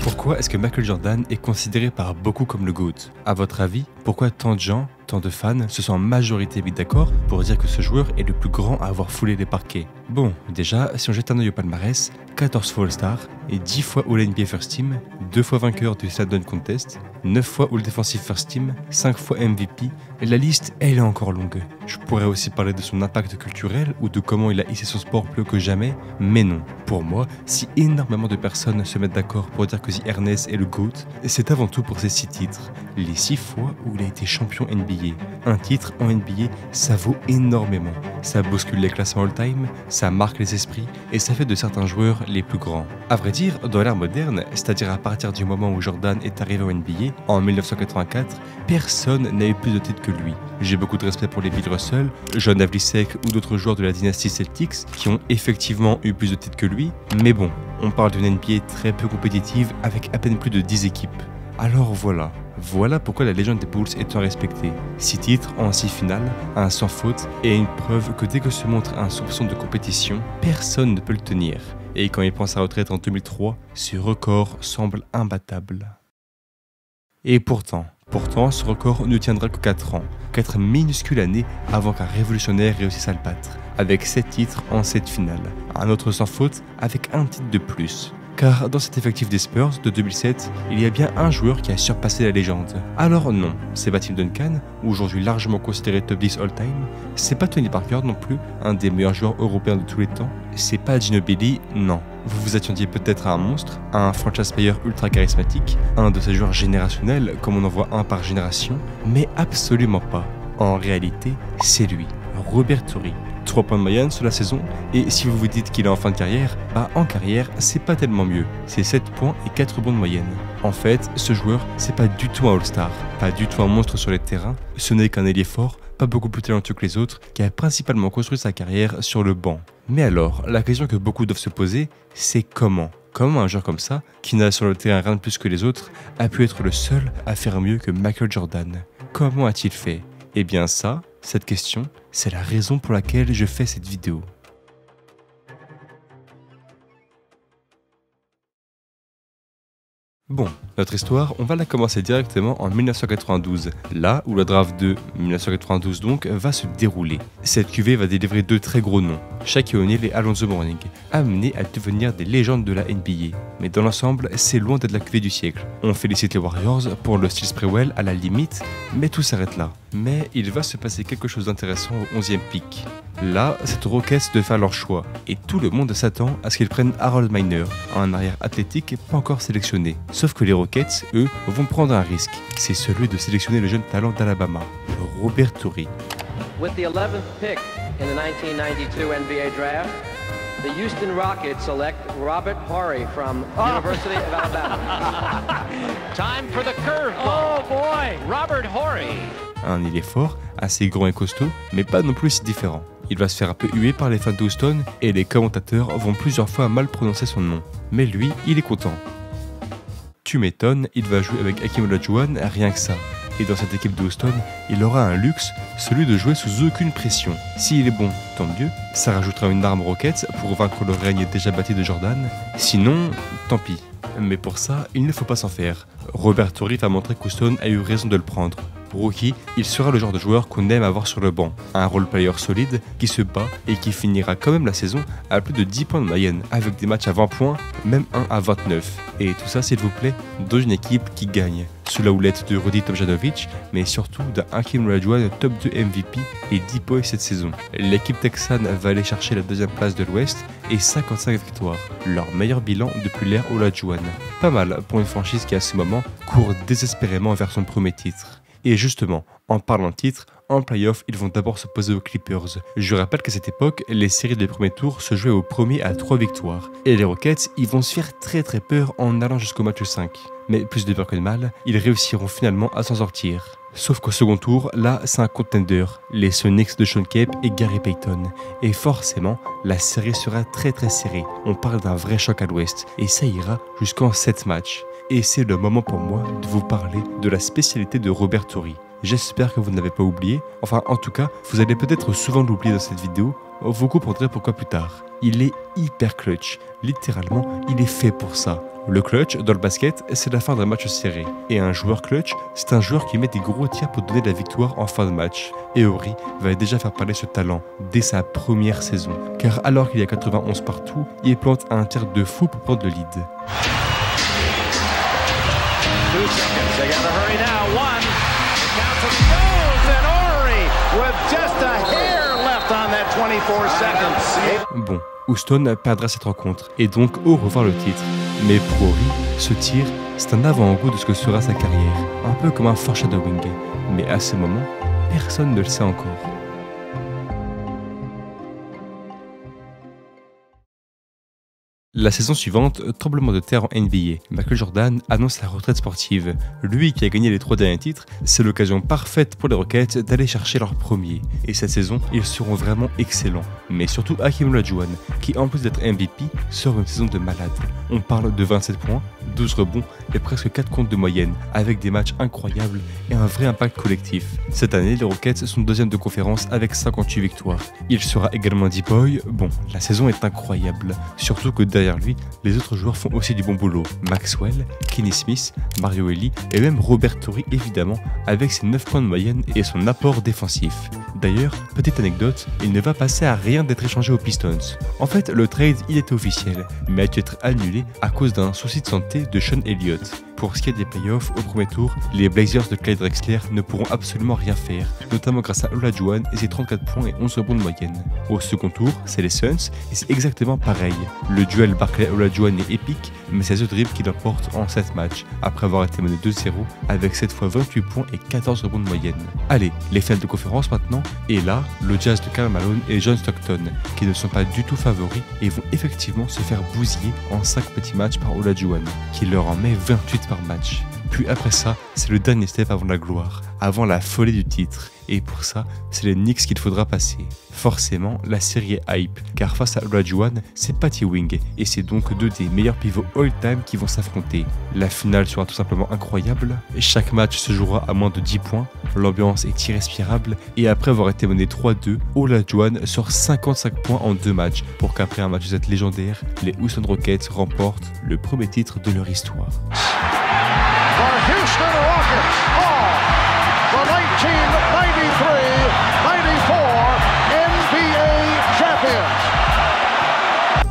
Pourquoi est-ce que Michael Jordan est considéré par beaucoup comme le GOAT? À votre avis, pourquoi tant de gens, tant de fans se sont en majorité vite d'accord pour dire que ce joueur est le plus grand à avoir foulé les parquets? Bon, déjà, si on jette un œil au palmarès, 14 fois All-Star et 10 fois All-NBA First Team, 2 fois vainqueur du Slam Dunk Contest, 9 fois All-Defensive First Team, 5 fois MVP, et la liste, elle est encore longue. Je pourrais aussi parler de son impact culturel ou de comment il a hissé son sport plus haut que jamais, mais non. Pour moi, si énormément de personnes se mettent d'accord pour dire que The Ernest est le GOAT, c'est avant tout pour ses 6 titres. Les 6 fois où il a été champion NBA. Un titre en NBA, ça vaut énormément. Ça bouscule les classements all-time, ça marque les esprits et ça fait de certains joueurs les plus grands. À vrai dire, dans l'ère moderne, c'est-à-dire à partir du moment où Jordan est arrivé au NBA, en 1984, personne n'a eu plus de titres que lui. J'ai beaucoup de respect pour les Bill Russell, John Havlicek ou d'autres joueurs de la dynastie Celtics qui ont effectivement eu plus de titres que lui, mais bon, on parle d'une NBA très peu compétitive avec à peine plus de 10 équipes. Alors voilà pourquoi la légende des Bulls est tant respectée. 6 titres en 6 finales, un sans faute et une preuve que dès que se montre un soupçon de compétition, personne ne peut le tenir. Et quand il prend sa retraite en 2003, ce record semble imbattable. Et pourtant, ce record ne tiendra que 4 ans, 4 minuscules années avant qu'un révolutionnaire réussisse à le battre, avec 7 titres en 7 finales, un autre sans faute avec un titre de plus. Car dans cet effectif des Spurs de 2007, il y a bien un joueur qui a surpassé la légende. Alors non, c'est pas Tim Duncan, aujourd'hui largement considéré top 10 all-time, c'est pas Tony Parker non plus, un des meilleurs joueurs européens de tous les temps, c'est pas Ginobili, non. Vous vous attendiez peut-être à un monstre, à un franchise player ultra charismatique, un de ces joueurs générationnels comme on en voit un par génération, mais absolument pas. En réalité, c'est lui, Robert Torrey. 3 points de moyenne sur la saison, et si vous vous dites qu'il est en fin de carrière, bah en carrière, c'est pas tellement mieux. C'est 7 points et 4 rebonds de moyenne. En fait, ce joueur, c'est pas du tout un All-Star, pas du tout un monstre sur les terrains, ce n'est qu'un ailier fort, pas beaucoup plus talentueux que les autres, qui a principalement construit sa carrière sur le banc. Mais alors, la question que beaucoup doivent se poser, c'est comment? Comment un joueur comme ça, qui n'a sur le terrain rien de plus que les autres, a pu être le seul à faire mieux que Michael Jordan? Comment a-t-il fait? Eh bien cette question, c'est la raison pour laquelle je fais cette vidéo. Bon, notre histoire, on va la commencer directement en 1992, là où la draft de 1992 donc va se dérouler. Cette QV va délivrer 2 très gros noms, Shaquille O'Neal et Alonzo Mourning, amenés à devenir des légendes de la NBA. Mais dans l'ensemble, c'est loin d'être la QV du siècle. On félicite les Warriors pour le style Sprewell à la limite, mais tout s'arrête là. Mais il va se passer quelque chose d'intéressant au 11e pick. Là, c'est aux Rockets de faire leur choix, et tout le monde s'attend à ce qu'ils prennent Harold Miner, un arrière athlétique pas encore sélectionné. Sauf que les Rockets, eux, vont prendre un risque. C'est celui de sélectionner le jeune talent d'Alabama, Robert Torrey. With the 11th pick in the 1992 NBA draft, the Houston Rockets select Robert Horry from University of Alabama. Time for the curveball. Oh boy, Robert Horry. Un ailier fort, assez grand et costaud, mais pas non plus si différent. Il va se faire un peu huer par les fans de Houston et les commentateurs vont plusieurs fois mal prononcer son nom. Mais lui, il est content. Tu m'étonnes, il va jouer avec Hakeem Olajuwon, rien que ça. Et dans cette équipe de Houston, il aura un luxe, celui de jouer sous aucune pression. S'il est bon, tant mieux, ça rajoutera une arme Rockets pour vaincre le règne déjà bâti de Jordan. Sinon, tant pis. Mais pour ça, il ne faut pas s'en faire. Robert Torrey va montrer qu'Houston a eu raison de le prendre. Rookie, il sera le genre de joueur qu'on aime avoir sur le banc, un role player solide qui se bat et qui finira quand même la saison à plus de 10 points de moyenne, avec des matchs à 20 points, même un à 29. Et tout ça s'il vous plaît, dans une équipe qui gagne, sous la houlette de Rudy Tomjanovic, mais surtout d'un Hakeem Olajuwon top 2 MVP et 10 points cette saison. L'équipe texane va aller chercher la 2e place de l'Ouest et 55 victoires, leur meilleur bilan depuis l'ère Olajuwon. Pas mal pour une franchise qui à ce moment court désespérément vers son premier titre. Et justement, en parlant de titre, en playoff, ils vont d'abord s'opposer aux Clippers. Je rappelle qu'à cette époque, les séries des premiers tours se jouaient au premier à 3 victoires. Et les Rockets, ils vont se faire très peur en allant jusqu'au match 5. Mais plus de peur que de mal, ils réussiront finalement à s'en sortir. Sauf qu'au second tour, là, c'est un contender, les Sonics de Sean Kemp et Gary Payton. Et forcément, la série sera très serrée. On parle d'un vrai choc à l'ouest, et ça ira jusqu'en 7 matchs. Et c'est le moment pour moi de vous parler de la spécialité de Robert Torrey. J'espère que vous ne l'avez pas oublié, enfin en tout cas, vous allez peut-être souvent l'oublier dans cette vidéo, vous comprendrez pourquoi plus tard. Il est hyper clutch, littéralement, il est fait pour ça. Le clutch, dans le basket, c'est la fin d'un match serré. Et un joueur clutch, c'est un joueur qui met des gros tirs pour donner la victoire en fin de match. Et Horry va déjà faire parler ce talent dès sa première saison. Car alors qu'il y a 91 partout, il plante un tir de fou pour prendre le lead. 2 seconds. They gotta hurry now. 1. The count goes, and Horry with just a hair left on that 24 seconds. Bon, Houston perdra cette rencontre et donc au revoir le titre. Mais pour Horry, ce tir, c'est un avant-goût de ce que sera sa carrière, un peu comme un foreshadowing. Mais à ce moment, personne ne le sait encore. La saison suivante, tremblement de terre en NBA. Michael Jordan annonce la retraite sportive. Lui qui a gagné les 3 derniers titres, c'est l'occasion parfaite pour les Rockets d'aller chercher leur premier. Et cette saison, ils seront vraiment excellents. Mais surtout Hakeem Olajuwon, qui en plus d'être MVP, sort une saison de malade. On parle de 27 points, 12 rebonds et presque 4 comptes de moyenne, avec des matchs incroyables et un vrai impact collectif. Cette année, les Rockets sont deuxième de conférence avec 58 victoires. Il sera également D-Boy. Bon, la saison est incroyable, surtout que derrière lui, les autres joueurs font aussi du bon boulot. Maxwell, Kenny Smith, Mario Elie et même Robert Horry évidemment, avec ses 9 points de moyenne et son apport défensif. D'ailleurs, petite anecdote, il ne va passer à rien d'être échangé aux Pistons. En fait, le trade il était officiel, mais a dû être annulé à cause d'un souci de santé de Sean Elliott. Pour ce qui est des playoffs au premier tour, les Blazers de Clyde Drexler ne pourront absolument rien faire, notamment grâce à Olajuwon et ses 34 points et 11 rebonds de moyenne. Au second tour, c'est les Suns et c'est exactement pareil. Le duel Barkley-Olajuwon est épique, mais c'est The Drip qui l'emporte en 7 matchs, après avoir été mené 2-0 avec cette fois 28 points et 14 rebonds de moyenne. Allez, les finales de conférence maintenant, et là, le Jazz de Karl Malone et John Stockton, qui ne sont pas du tout favoris et vont effectivement se faire bousiller en 5 petits matchs par Olajuwon, qui leur en met 28 par match. Puis après ça, c'est le dernier step avant la gloire, avant la folie du titre. Et pour ça, c'est les Knicks qu'il faudra passer. Forcément, la série est hype, car face à Olajuwon, c'est Patty Wing, et c'est donc 2 des meilleurs pivots all-time qui vont s'affronter. La finale sera tout simplement incroyable, chaque match se jouera à moins de 10 points, l'ambiance est irrespirable, et après avoir été mené 3-2, Olajuwon sort 55 points en 2 matchs, pour qu'après un match Z légendaire, les Houston Rockets remportent le premier titre de leur histoire. Houston Rockets are the 1993-94 NBA champions.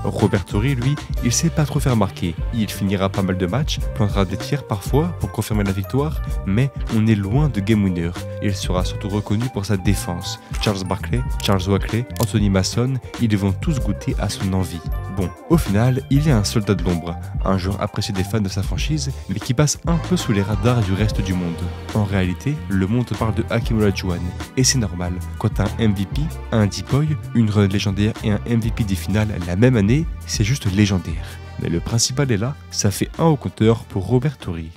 Robert Horry, lui, il sait pas trop faire marquer. Il finira pas mal de matchs, plantera des tirs parfois pour confirmer la victoire, mais on est loin de game winner. Il sera surtout reconnu pour sa défense. Charles Barkley, Charles Oakley, Anthony Mason, ils vont tous goûter à son envie. Bon, au final, il est un soldat de l'ombre, un joueur apprécié des fans de sa franchise, mais qui passe un peu sous les radars du reste du monde. En réalité, le monde parle de Hakeem Olajuwon, et c'est normal. Quand un MVP, un D-Boy, une run légendaire et un MVP des finales la même année, c'est juste légendaire. Mais le principal est là, ça fait 1 au compteur pour Robert Horry.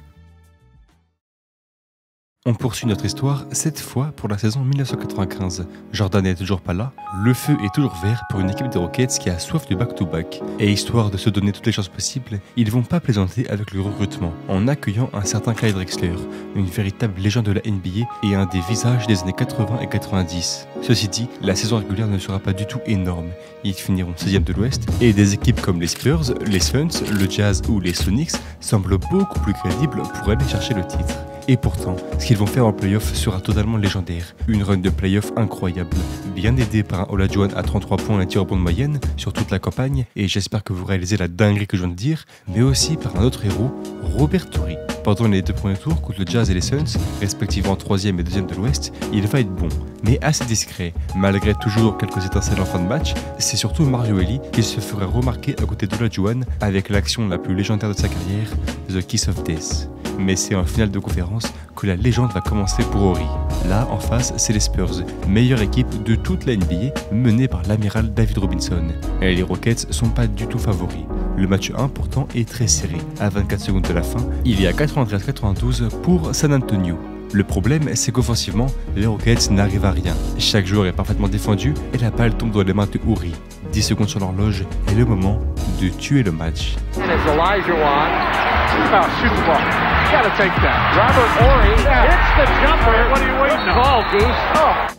On poursuit notre histoire, cette fois pour la saison 1995. Jordan n'est toujours pas là, le feu est toujours vert pour une équipe des Rockets qui a soif de back-to-back. Et histoire de se donner toutes les chances possibles, ils vont pas plaisanter avec le recrutement, en accueillant un certain Clyde Drexler, une véritable légende de la NBA et un des visages des années 80 et 90. Ceci dit, la saison régulière ne sera pas du tout énorme, ils finiront 16e de l'Ouest, et des équipes comme les Spurs, les Suns, le Jazz ou les Sonics semblent beaucoup plus crédibles pour aller chercher le titre. Et pourtant, ce qu'ils vont faire en playoff sera totalement légendaire. Une run de playoff incroyable, bien aidé par un Olajuwon à 33 points et un tir au bon de moyenne sur toute la campagne, et j'espère que vous réalisez la dinguerie que je viens de dire, mais aussi par un autre héros, Robert Horry. Pendant les 2 premiers tours contre le Jazz et les Suns, respectivement 3e et 2e de l'Ouest, il va être bon, mais assez discret. Malgré toujours quelques étincelles en fin de match, c'est surtout Mario Elie qui se fera remarquer à côté d'Olajuwon avec l'action la plus légendaire de sa carrière, The Kiss of Death. Mais c'est en finale de conférence que la légende va commencer pour Horry. Là, en face, c'est les Spurs, meilleure équipe de toute la NBA, menée par l'amiral David Robinson. Et les Rockets sont pas du tout favoris. Le match 1, pourtant, est très serré. À 24 secondes de la fin, il y a 93-92 pour San Antonio. Le problème, c'est qu'offensivement, les Rockets n'arrivent à rien. Chaque joueur est parfaitement défendu et la balle tombe dans les mains de Horry. 10 secondes sur l'horloge est le moment de tuer le match.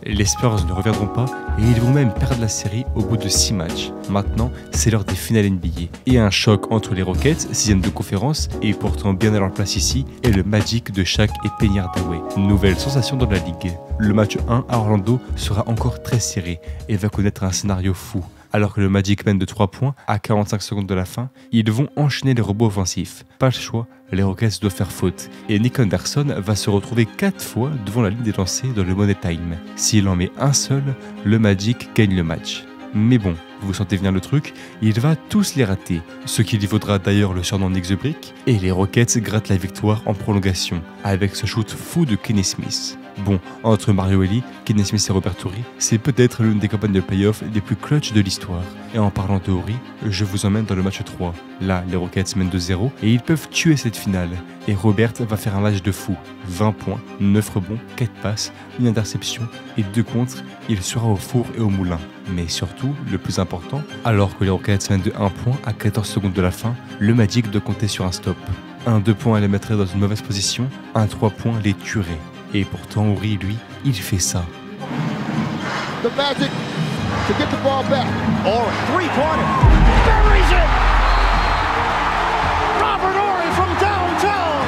Les Spurs ne reviendront pas et ils vont même perdre la série au bout de 6 matchs. Maintenant, c'est l'heure des finales NBA. Et un choc entre les Rockets, 6e de conférence, et pourtant bien à leur place ici, et le Magic de Shaq et Penny Hardaway. Nouvelle sensation dans la ligue. Le match 1 à Orlando sera encore très serré et va connaître un scénario fou. Alors que le Magic mène de 3 points à 45 secondes de la fin, ils vont enchaîner les rebonds offensifs. Pas le choix, les Rockets doivent faire faute. Et Nick Anderson va se retrouver 4 fois devant la ligne des lancers dans le Money Time. S'il en met un seul, le Magic gagne le match. Mais bon, vous sentez venir le truc, il va tous les rater, ce qui lui vaudra d'ailleurs le surnom Nick the Brick, et les Rockets grattent la victoire en prolongation, avec ce shoot fou de Kenny Smith. Bon, entre Mario Elie, Kenny Smith et Robert Horry, c'est peut-être l'une des campagnes de playoff les plus clutch de l'histoire. Et en parlant de Horry, je vous emmène dans le match 3. Là, les Rockets mènent 2-0 et ils peuvent tuer cette finale. Et Robert va faire un match de fou. 20 points, 9 rebonds, 4 passes, une interception et 2 contres. Il sera au four et au moulin. Mais surtout, le plus important, alors que les Rockets mènent de 1 point à 14 secondes de la fin, le Magic doit compter sur un stop. Un 2 points les mettrait dans une mauvaise position, un 3 points les tuerait. Et pourtant, Horry, lui, il fait ça. The Magic to get the ball back. Horry, three-pointer. Buries it! Robert Horry from downtown!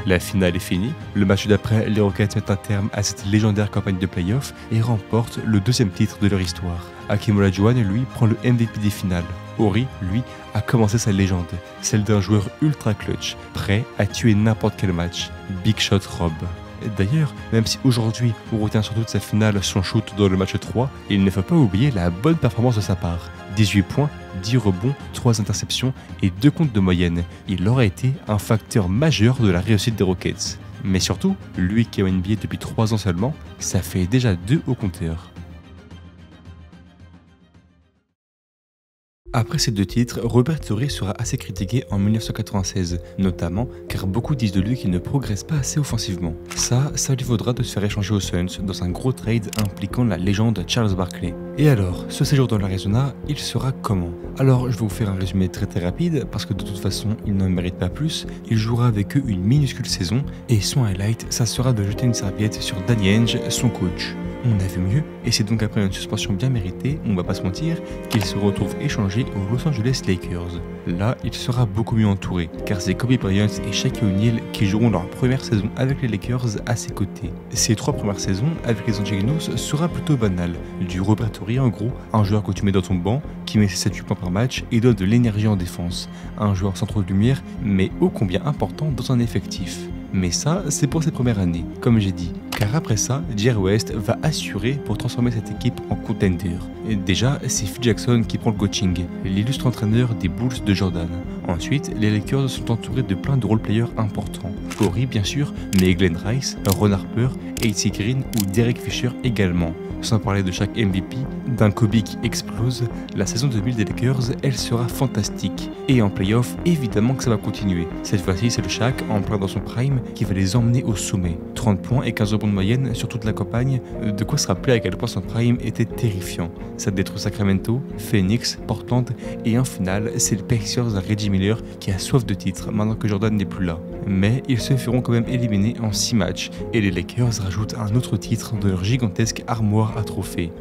La finale est finie. Le match d'après, les Rockets mettent un terme à cette légendaire campagne de playoff et remportent le 2e titre de leur histoire. Hakeem Olajuwon, lui, prend le MVP des finales. Horry, lui, a commencé sa légende, celle d'un joueur ultra clutch, prêt à tuer n'importe quel match. Big Shot Rob. D'ailleurs, même si aujourd'hui on retient surtout de sa finale son shoot dans le match 3, il ne faut pas oublier la bonne performance de sa part. 18 points, 10 rebonds, 3 interceptions et 2 comptes de moyenne. Il aurait été un facteur majeur de la réussite des Rockets. Mais surtout, lui qui est au NBA depuis 3 ans seulement, ça fait déjà 2 au compteur. Après ces 2 titres, Robert Horry sera assez critiqué en 1996, notamment car beaucoup disent de lui qu'il ne progresse pas assez offensivement. Ça lui vaudra de se faire échanger aux Suns dans un gros trade impliquant la légende Charles Barkley. Et alors, ce séjour dans l'Arizona, il sera comment? Alors, je vais vous faire un résumé très rapide, parce que de toute façon, il n'en mérite pas plus. Il jouera avec eux une minuscule saison, et son highlight, ça sera de jeter une serviette sur Danny Ainge, son coach. On a vu mieux, et c'est donc après une suspension bien méritée, on va pas se mentir, qu'il se retrouve échangé aux Los Angeles Lakers. Là, il sera beaucoup mieux entouré, car c'est Kobe Bryant et Shaquille O'Neal qui joueront leur première saison avec les Lakers à ses côtés. Ces 3 premières saisons avec les Angelinos sera plutôt banal. Du Robert Horry en gros, un joueur que tu mets dans ton banc, qui met ses 7-8 points par match et donne de l'énergie en défense. Un joueur sans trop de lumière, mais ô combien important dans un effectif. Mais ça, c'est pour cette première année, comme j'ai dit. Car après ça, Jerry West va assurer pour transformer cette équipe en contender. Et déjà, c'est Phil Jackson qui prend le coaching, l'illustre entraîneur des Bulls de Jordan. Ensuite, les Lakers sont entourés de plein de role-players importants. Horry bien sûr, mais Glenn Rice, Ron Harper, A.T. Green ou Derek Fisher également. Sans parler de chaque MVP, d'un Kobe qui explose, la saison 2000 des Lakers, elle sera fantastique. Et en playoff, évidemment que ça va continuer. Cette fois-ci, c'est le Shaq, en plein dans son prime, qui va les emmener au sommet. 30 points et 15 rebonds de moyenne sur toute la campagne, de quoi se rappeler à quel point son prime était terrifiant. Ça détruit Sacramento, Phoenix, Portland, et en finale, c'est le Pacers à Reggie Miller qui a soif de titre maintenant que Jordan n'est plus là. Mais ils se feront quand même éliminer en 6 matchs, et les Lakers rajoutent un autre titre dans leur gigantesque armoire à trophées.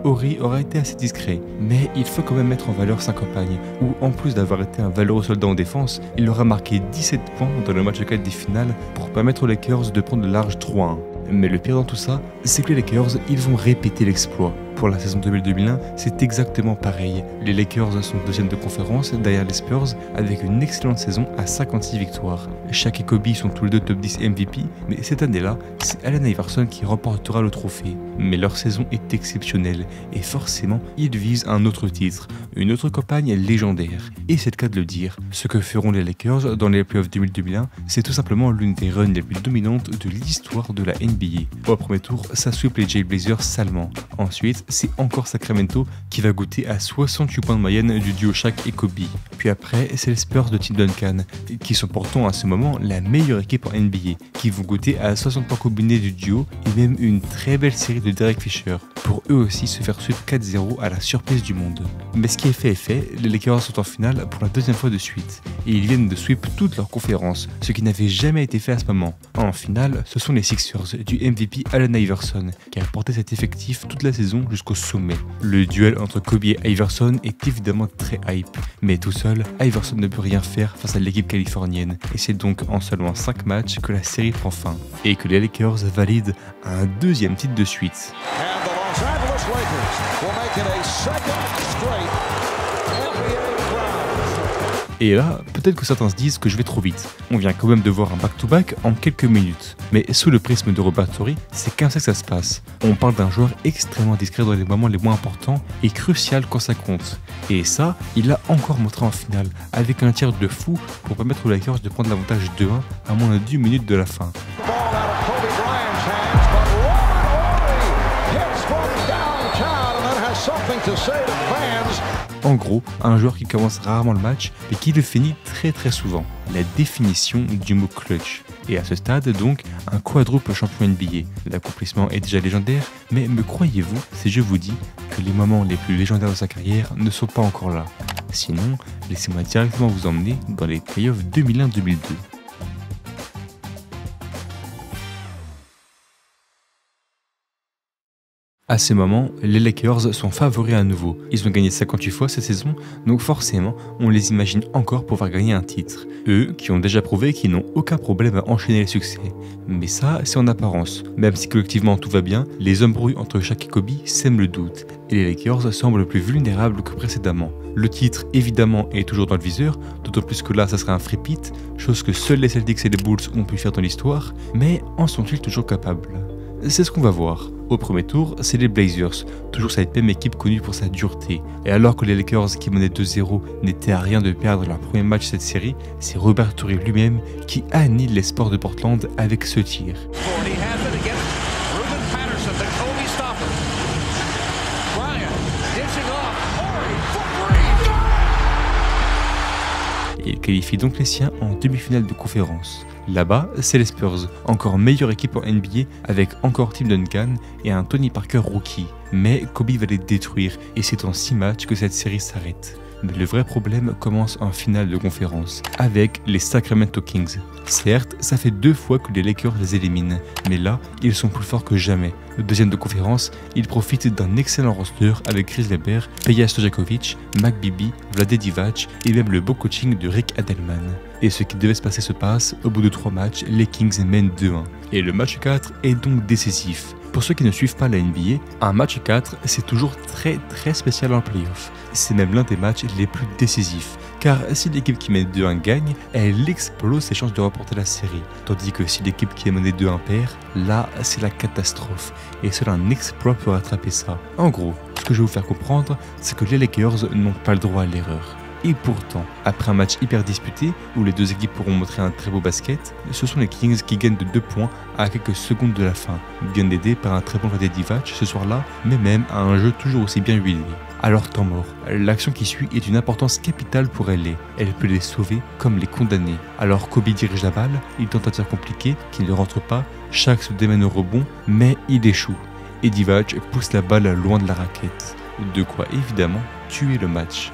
Horry aura été assez discret, mais il faut quand même mettre en valeur sa campagne, où en plus d'avoir été un valeureux soldat en défense, il aura marqué 17 points dans le match 4 des finales pour permettre aux Lakers de prendre le large 3-1. Mais le pire dans tout ça, c'est que les Lakers, ils vont répéter l'exploit. Pour la saison 2000-2001, c'est exactement pareil. Les Lakers sont 2e de conférence derrière les Spurs avec une excellente saison à 56 victoires. Shaq et Kobe sont tous les deux top 10 MVP, mais cette année-là, c'est Allen Iverson qui remportera le trophée. Mais leur saison est exceptionnelle et forcément, ils visent un autre titre, une autre campagne légendaire. Et c'est le cas de le dire, ce que feront les Lakers dans les playoffs 2000-2001, c'est tout simplement l'une des runs les plus dominantes de l'histoire de la NBA. Au premier tour, ça sweep les Jay Blazers salement. Ensuite, place, c'est encore Sacramento qui va goûter à 68 points de moyenne du duo Shaq et Kobe. Puis après, c'est les Spurs de Tim Duncan, qui sont pourtant à ce moment la meilleure équipe en NBA, qui vont goûter à 60 points combinés du duo et même une très belle série de Derek Fisher, pour eux aussi se faire sweep 4-0 à la surprise du monde. Mais ce qui est fait, les Lakers sont en finale pour la deuxième fois de suite, et ils viennent de sweep toute leur conférence, ce qui n'avait jamais été fait à ce moment. En finale, ce sont les Sixers du MVP Allen Iverson, qui a porté cet effectif toute la saison jusqu'au sommet. Le duel entre Kobe et Iverson est évidemment très hype, mais tout seul, Iverson ne peut rien faire face à l'équipe californienne, et c'est donc en seulement 5 matchs que la série prend fin, et que les Lakers valident un deuxième titre de suite. And the Los Angeles Lakers will make it a second straight NBA crown. Et là, peut-être que certains se disent que je vais trop vite. On vient quand même de voir un back-to-back en quelques minutes. Mais sous le prisme de Robert Torrey, c'est comme ça que ça se passe. On parle d'un joueur extrêmement discret dans les moments les moins importants et crucial quand ça compte. Et ça, il l'a encore montré en finale, avec un tir de fou pour permettre aux Lakers de prendre l'avantage 2-1 à moins de 10 minutes de la fin. The ball out of Kobe Bryant's hands, but Robert Horry hits from downtown and that has something to say to fans. En gros, un joueur qui commence rarement le match, mais qui le finit très souvent. La définition du mot clutch. Et à ce stade, donc, un quadruple champion NBA. L'accomplissement est déjà légendaire, mais me croyez-vous si je vous dis que les moments les plus légendaires de sa carrière ne sont pas encore là? Sinon, laissez-moi directement vous emmener dans les playoffs 2001-2002. À ces moments, les Lakers sont favoris à nouveau. Ils ont gagné 58 fois cette saison, donc forcément, on les imagine encore pouvoir gagner un titre. Eux, qui ont déjà prouvé qu'ils n'ont aucun problème à enchaîner les succès. Mais ça, c'est en apparence. Même si collectivement tout va bien, les embrouilles entre Shaq et Kobe sèment le doute, et les Lakers semblent plus vulnérables que précédemment. Le titre, évidemment, est toujours dans le viseur, d'autant plus que là, ça sera un free-pit, chose que seuls les Celtics et les Bulls ont pu faire dans l'histoire, mais en sont-ils toujours capables? C'est ce qu'on va voir. Au premier tour, c'est les Blazers, toujours cette même équipe connue pour sa dureté. Et alors que les Lakers qui menaient 2-0 n'étaient à rien de perdre leur premier match de cette série, c'est Robert Torrey lui-même qui annihile les Sports de Portland avec ce tir. Et il qualifie donc les siens en demi-finale de conférence. Là-bas, c'est les Spurs, encore meilleure équipe en NBA avec encore Tim Duncan et un Tony Parker rookie. Mais Kobe va les détruire et c'est en 6 matchs que cette série s'arrête. Mais le vrai problème commence en finale de conférence, avec les Sacramento Kings. Certes, ça fait 2 fois que les Lakers les éliminent, mais là, ils sont plus forts que jamais. Le deuxième de conférence, ils profitent d'un excellent roster avec Chris Webber, Peja Stojakovic, Mac Bibby, Vlade Divac et même le beau coaching de Rick Adelman. Et ce qui devait se passer se passe, au bout de 3 matchs, les Kings mènent 2-1. Et le match 4 est donc décisif. Pour ceux qui ne suivent pas la NBA, un match 4, c'est toujours très spécial en playoff. C'est même l'un des matchs les plus décisifs, car si l'équipe qui mène 2-1 gagne, elle explose ses chances de remporter la série. Tandis que si l'équipe qui est menée 2-1 perd, là c'est la catastrophe, et seul un exploit peut rattraper ça. En gros, ce que je vais vous faire comprendre, c'est que les Lakers n'ont pas le droit à l'erreur. Et pourtant, après un match hyper disputé, où les deux équipes pourront montrer un très beau basket, ce sont les Kings qui gagnent de 2 points à quelques secondes de la fin, bien aidés par un très bon Vlade Divac ce soir-là, mais même à un jeu toujours aussi bien huilé. Alors temps mort, l'action qui suit est d'une importance capitale pour LA. Elle peut les sauver comme les condamner. Alors Kobe dirige la balle, il tente un tir compliqué qui ne rentre pas, Shaq se démène au rebond, mais il échoue. Et Divac pousse la balle loin de la raquette. De quoi évidemment tuer le match.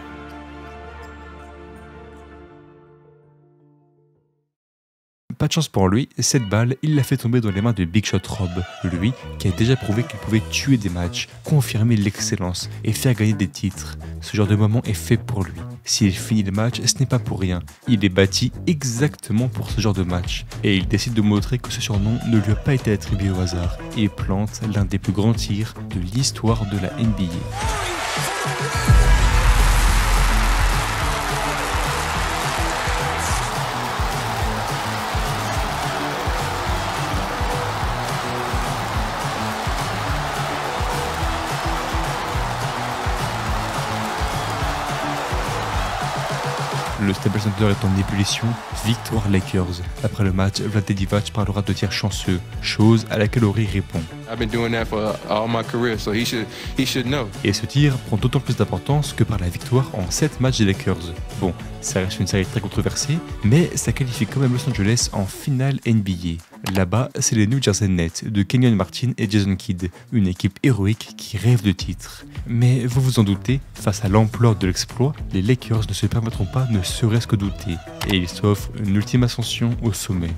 Pas de chance pour lui, cette balle, il l'a fait tomber dans les mains de Big Shot Rob, lui qui a déjà prouvé qu'il pouvait tuer des matchs, confirmer l'excellence et faire gagner des titres. Ce genre de moment est fait pour lui. S'il finit le match, ce n'est pas pour rien. Il est bâti exactement pour ce genre de match. Et il décide de montrer que ce surnom ne lui a pas été attribué au hasard. Et plante l'un des plus grands tirs de l'histoire de la NBA. Le Staples Center est en ébullition, victoire Lakers. Après le match, Vlade Divac parlera de tir chanceux, chose à laquelle Horry répond. Et ce tir prend d'autant plus d'importance que par la victoire en 7 matchs des Lakers. Bon, ça reste une série très controversée, mais ça qualifie quand même Los Angeles en finale NBA. Là-bas, c'est les New Jersey Nets de Kenyon Martin et Jason Kidd, une équipe héroïque qui rêve de titre. Mais vous vous en doutez, face à l'ampleur de l'exploit, les Lakers ne se permettront pas ne serait-ce que douter, et ils s'offrent une ultime ascension au sommet.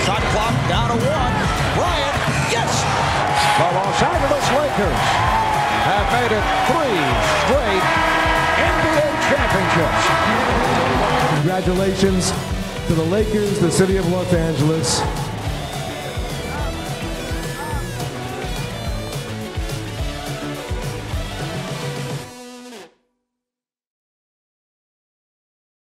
Shot clock down to 1. Bryant, yes! The Los Angeles Lakers have made it 3 straight NBA championships. Congratulations to the Lakers, the city of Los Angeles.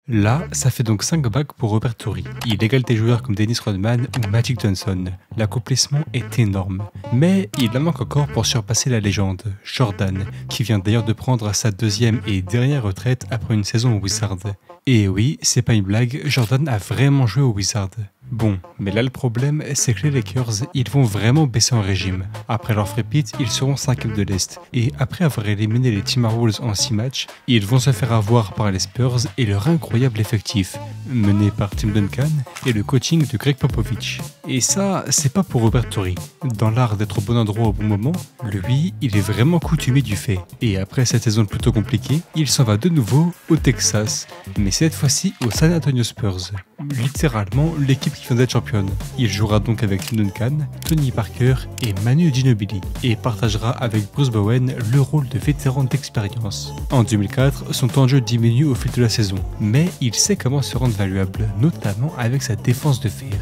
Là, ça fait donc 5 bagues pour Robert Horry. Il égale des joueurs comme Dennis Rodman ou Magic Johnson. L'accomplissement est énorme. Mais il en manque encore pour surpasser la légende, Jordan, qui vient d'ailleurs de prendre sa 2e et dernière retraite après une saison au Wizards. Et oui, c'est pas une blague, Jordan a vraiment joué au Wizards. Bon, mais là le problème, c'est que les Lakers, ils vont vraiment baisser en régime. Après leur frépite, ils seront 5e de l'Est. Et après avoir éliminé les Timberwolves en 6 matchs, ils vont se faire avoir par les Spurs et leur incroyable effectif, mené par Tim Duncan et le coaching de Greg Popovich. Et ça, c'est pas pour Robert Horry. Dans l'art d'être au bon endroit au bon moment, lui, il est vraiment coutumier du fait. Et après cette saison plutôt compliquée, il s'en va de nouveau au Texas, mais cette fois-ci au San Antonio Spurs. Littéralement l'équipe qui vient d'être championne. Il jouera donc avec Tim Duncan, Tony Parker et Manu Ginobili et partagera avec Bruce Bowen le rôle de vétéran d'expérience. En 2004, son temps de jeu diminue au fil de la saison, mais il sait comment se rendre valuable, notamment avec sa défense de fer.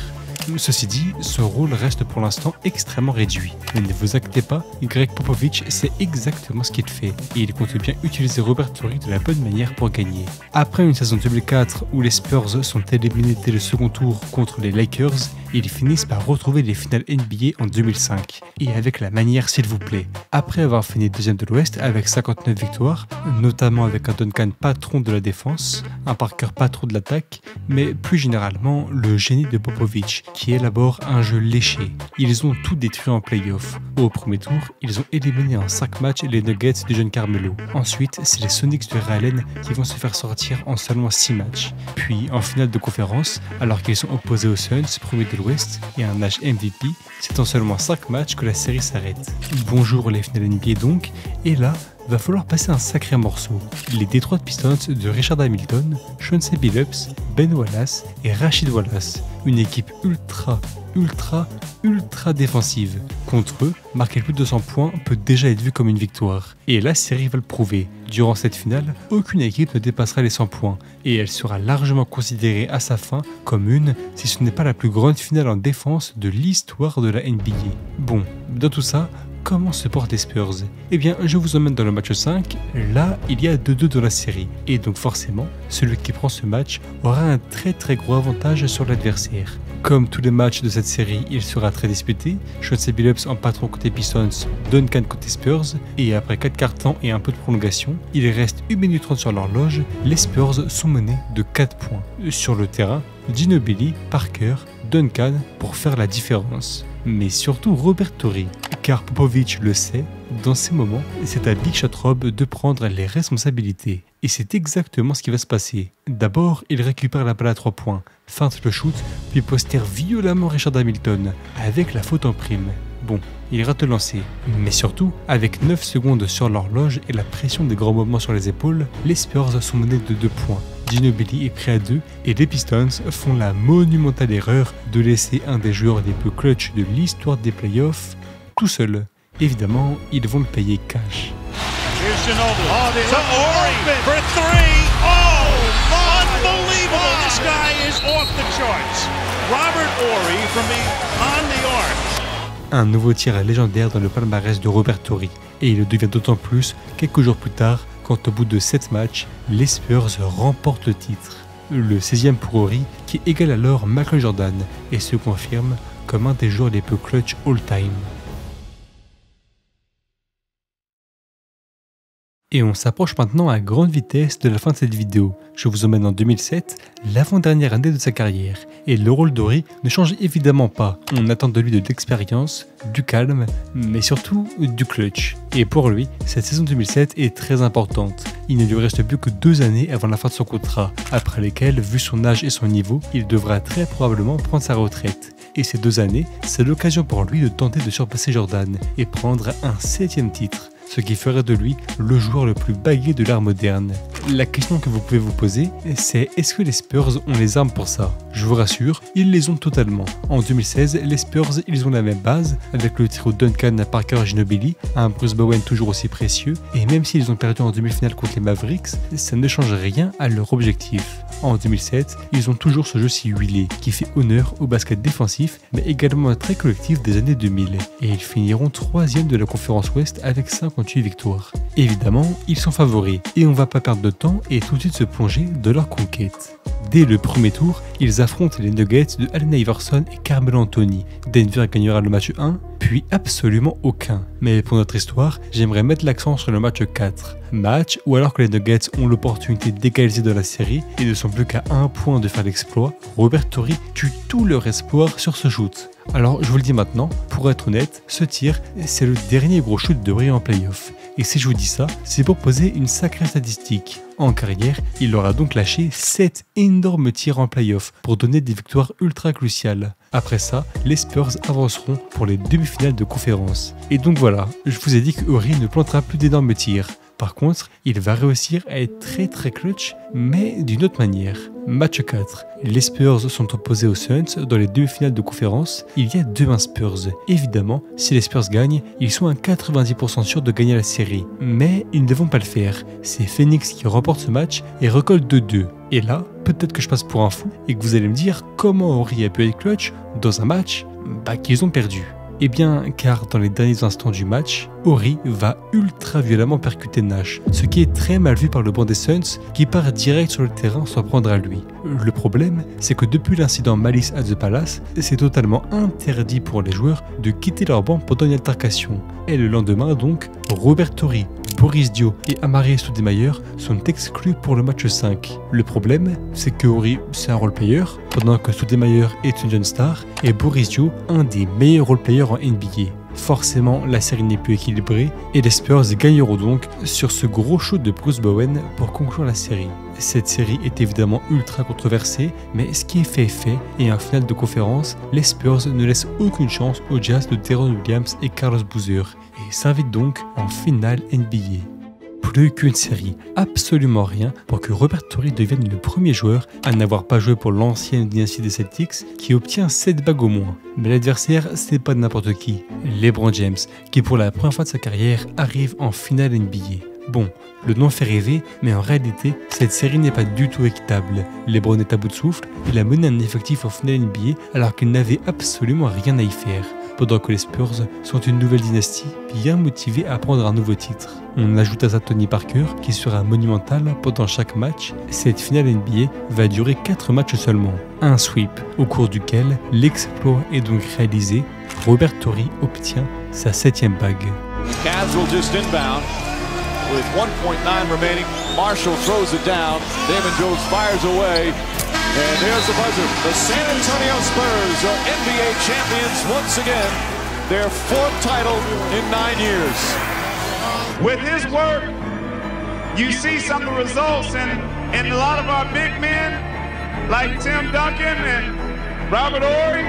Ceci dit, son rôle reste pour l'instant extrêmement réduit. Mais ne vous inquiétez pas, Greg Popovich sait exactement ce qu'il fait et il compte bien utiliser Robert Horry de la bonne manière pour gagner. Après une saison 2004 où les Spurs sont éliminés dès le second tour contre les Lakers, ils finissent par retrouver les finales NBA en 2005. Et avec la manière s'il vous plaît. Après avoir fini 2e de l'Ouest avec 59 victoires, notamment avec un Duncan patron de la défense, un Parker patron de l'attaque, mais plus généralement le génie de Popovich qui élabore un jeu léché. Ils ont tout détruit en play-off. Au premier tour, ils ont éliminé en 5 matchs les Nuggets du jeune Carmelo. Ensuite, c'est les Sonics de Ray Allen qui vont se faire sortir en seulement 6 matchs. Puis, en finale de conférence, alors qu'ils sont opposés aux Suns, premier de l'Ouest, et un Nash MVP, c'est en seulement 5 matchs que la série s'arrête. Bonjour les finales NBA donc, et là, va falloir passer un sacré morceau. Les Detroit Pistons de Richard Hamilton, Chauncey Billups, Ben Wallace et Rashid Wallace. Une équipe ultra défensive. Contre eux, marquer plus de 200 points peut déjà être vu comme une victoire. Et la série va le prouver. Durant cette finale, aucune équipe ne dépassera les 100 points. Et elle sera largement considérée à sa fin comme une, si ce n'est pas la plus grande finale en défense de l'histoire de la NBA. Bon, dans tout ça, comment se portent les Spurs? Eh bien, je vous emmène dans le match 5, là, il y a 2-2 dans la série, et donc forcément, celui qui prend ce match aura un très gros avantage sur l'adversaire. Comme tous les matchs de cette série, il sera très disputé, Chauncey Billups en patron côté Pistons, Duncan côté Spurs, et après 4 quarts temps et un peu de prolongation, il reste 1 minute 30 sur l'horloge, les Spurs sont menés de 4 points. Sur le terrain, Ginobili, Parker, Duncan pour faire la différence. Mais surtout Robert Horry, car Popovich le sait, dans ces moments, c'est à Big Shot Rob de prendre les responsabilités. Et c'est exactement ce qui va se passer. D'abord, il récupère la balle à 3 points, feinte le shoot, puis postère violemment Richard Hamilton, avec la faute en prime. Bon, il rate le lancer. Mais surtout, avec 9 secondes sur l'horloge et la pression des grands moments sur les épaules, les Spurs sont menés de 2 points. Ginobili est pris à 2 et les Pistons font la monumentale erreur de laisser un des joueurs les plus clutch de l'histoire des playoffs tout seul. Évidemment, ils vont le payer cash. Here's Ginobili. To Horry for 3. Oh, unbelievable. This guy is off the charts. Robert Horry from behind the arc. Un nouveau tir légendaire dans le palmarès de Robert Horry. Et il le devient d'autant plus quelques jours plus tard quand au bout de 7 matchs, les Spurs remportent le titre. Le 16e pour Horry qui égale alors Michael Jordan et se confirme comme un des joueurs les plus clutch all-time. Et on s'approche maintenant à grande vitesse de la fin de cette vidéo. Je vous emmène en 2007, l'avant-dernière année de sa carrière. Et le rôle d'Horry ne change évidemment pas. On attend de lui de l'expérience, du calme, mais surtout du clutch. Et pour lui, cette saison 2007 est très importante. Il ne lui reste plus que 2 années avant la fin de son contrat, après lesquelles, vu son âge et son niveau, il devra très probablement prendre sa retraite. Et ces 2 années, c'est l'occasion pour lui de tenter de surpasser Jordan et prendre un 7e titre. Ce qui ferait de lui le joueur le plus bagué de l'ère moderne. La question que vous pouvez vous poser, c'est est-ce que les Spurs ont les armes pour ça? Je vous rassure, ils les ont totalement. En 2016, les Spurs, ils ont la même base, avec le trio Duncan, Parker, Ginobili, un Bruce Bowen toujours aussi précieux, et même s'ils ont perdu en demi-finale contre les Mavericks, ça ne change rien à leur objectif. En 2007, ils ont toujours ce jeu si huilé, qui fait honneur au basket défensif, mais également très collectif des années 2000. Et ils finiront 3e de la conférence Ouest avec 58 victoires. Évidemment, ils sont favoris, et on va pas perdre de temps et tout de suite se plonger de leur conquête. Dès le premier tour, ils affrontent les Nuggets de Allen Iverson et Carmelo Anthony. Denver gagnera le match 1, puis absolument aucun. Mais pour notre histoire, j'aimerais mettre l'accent sur le match 4. Match où alors que les Nuggets ont l'opportunité d'égaliser dans la série et ne sont plus qu'à 1 point de faire l'exploit, Robert Horry tue tout leur espoir sur ce shoot. Alors je vous le dis maintenant, pour être honnête, ce tir, c'est le dernier gros shoot de Horry en playoff. Et si je vous dis ça, c'est pour poser une sacrée statistique. En carrière, il aura donc lâché 7 énormes tirs en playoff pour donner des victoires ultra cruciales. Après ça, les Spurs avanceront pour les demi-finales de conférence. Et donc voilà, je vous ai dit que Horry ne plantera plus d'énormes tirs. Par contre, il va réussir à être très clutch, mais d'une autre manière. Match 4. Les Spurs sont opposés aux Suns dans les demi-finales de conférence. Il y a 2-1 Spurs. Évidemment, si les Spurs gagnent, ils sont à 90% sûrs de gagner la série. Mais ils ne vont pas le faire. C'est Phoenix qui remporte ce match et recolle 2-2. Et là, peut-être que je passe pour un fou et que vous allez me dire comment Horry a pu être clutch dans un match qu'ils ont perdu. Eh bien, car dans les derniers instants du match, Horry va ultra violemment percuter Nash, ce qui est très mal vu par le banc des Suns qui part direct sur le terrain sans prendre à lui. Le problème, c'est que depuis l'incident Malice at the Palace, c'est totalement interdit pour les joueurs de quitter leur banc pendant une altercation. Et le lendemain donc, Robert Horry, Boris Dio et Amar'e Stoudemire sont exclus pour le match 5. Le problème, c'est que Horry, c'est un role-player, pendant que Stoudemire est une jeune star, et Boris Dio, un des meilleurs role-players en NBA. Forcément, la série n'est plus équilibrée, et les Spurs gagneront donc sur ce gros shoot de Bruce Bowen pour conclure la série. Cette série est évidemment ultra controversée, mais ce qui est fait est fait, et en finale de conférence, les Spurs ne laissent aucune chance au Jazz de Deron Williams et Carlos Boozer, et s'invitent donc en finale NBA. Plus qu'une série, absolument rien pour que Robert Horry devienne le premier joueur à n'avoir pas joué pour l'ancienne dynastie des Celtics qui obtient 7 bagues au moins. Mais l'adversaire, c'est pas n'importe qui, LeBron James, qui pour la première fois de sa carrière arrive en finale NBA. Bon, le nom fait rêver, mais en réalité, cette série n'est pas du tout équitable. LeBron est à bout de souffle, il a mené un effectif en finale NBA alors qu'il n'avait absolument rien à y faire. Pendant que les Spurs sont une nouvelle dynastie, bien motivés à prendre un nouveau titre. On ajoute à ça Tony Parker, qui sera monumental pendant chaque match. Cette finale NBA va durer 4 matchs seulement. Un sweep, au cours duquel l'exploit est donc réalisé. Robert Horry obtient sa 7e bague. Cavs will just inbound with 1.9 remaining. Marshall throws it down. Damon Jones fires away. And there's the buzzer. The San Antonio Spurs are NBA champions once again. Their 4th title in 9 years. With his work, you see some of the results, and a lot of our big men, like Tim Duncan and Robert Horry.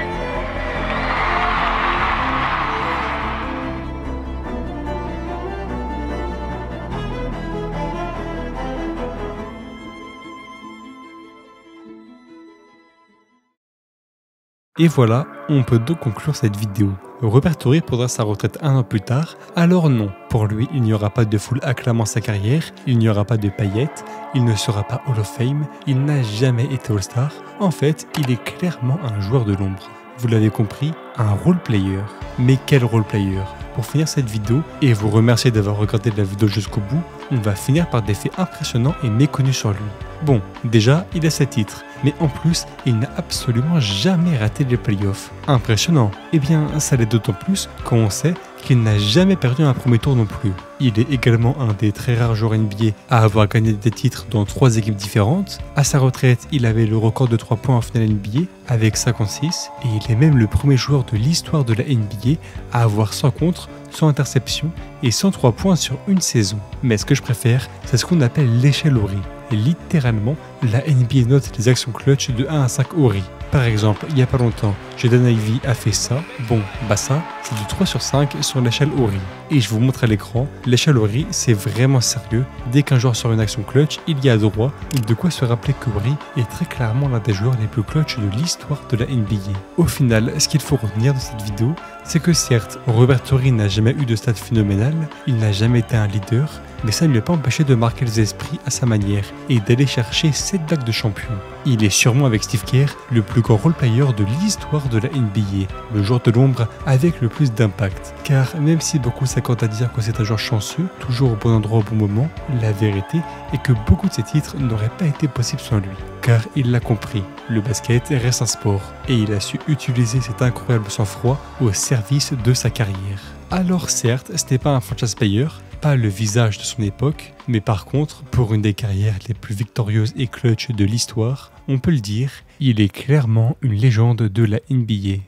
Et voilà, on peut donc conclure cette vidéo. Robert Horry prendra sa retraite 1 an plus tard, alors non, pour lui il n'y aura pas de foule acclamant sa carrière, il n'y aura pas de paillettes, il ne sera pas Hall of Fame, il n'a jamais été All-Star, en fait il est clairement un joueur de l'ombre. Vous l'avez compris, un role-player. Mais quel role-player? pour finir cette vidéo et vous remercier d'avoir regardé la vidéo jusqu'au bout, on va finir par des faits impressionnants et méconnus sur lui. Bon, déjà, il a 7 titres, mais en plus, il n'a absolument jamais raté les playoffs. Impressionnant. Eh bien, ça l'est d'autant plus quand on sait qu'il n'a jamais perdu un premier tour non plus. Il est également un des très rares joueurs NBA à avoir gagné des titres dans 3 équipes différentes. À sa retraite, il avait le record de 3 points en finale NBA avec 56 et il est même le premier joueur de l'histoire de la NBA à avoir 100 contres, 100 interceptions et 103 points sur une saison. Mais ce que je préfère, c'est ce qu'on appelle l'échelle Horry. Et littéralement, la NBA note les actions clutch de 1 à 5 Horry. Par exemple, il n'y a pas longtemps, Jaden Ivey a fait ça. Bon, bah ça, c'est du 3 sur 5 sur l'échelle Horry. Et je vous montre à l'écran, l'échelle Horry, c'est vraiment sérieux. Dès qu'un joueur sort une action clutch, il y a droit. De quoi se rappeler que Horry est très clairement l'un des joueurs les plus clutch de l'histoire de la NBA. Au final, ce qu'il faut retenir de cette vidéo, c'est que certes, Robert Horry n'a jamais eu de stats phénoménales, il n'a jamais été un leader, mais ça ne lui a pas empêché de marquer les esprits à sa manière et d'aller chercher 7 bagues de champion. Il est sûrement avec Steve Kerr le plus grand role-player de l'histoire de la NBA, le joueur de l'ombre avec le plus d'impact. Car même si beaucoup s'accordent à dire que c'est un joueur chanceux, toujours au bon endroit au bon moment, la vérité est que beaucoup de ses titres n'auraient pas été possibles sans lui. Car il l'a compris, le basket reste un sport et il a su utiliser cet incroyable sang-froid au service de sa carrière. Alors certes, ce n'est pas un franchise player, pas le visage de son époque, mais par contre, pour une des carrières les plus victorieuses et clutch de l'histoire, on peut le dire, il est clairement une légende de la NBA.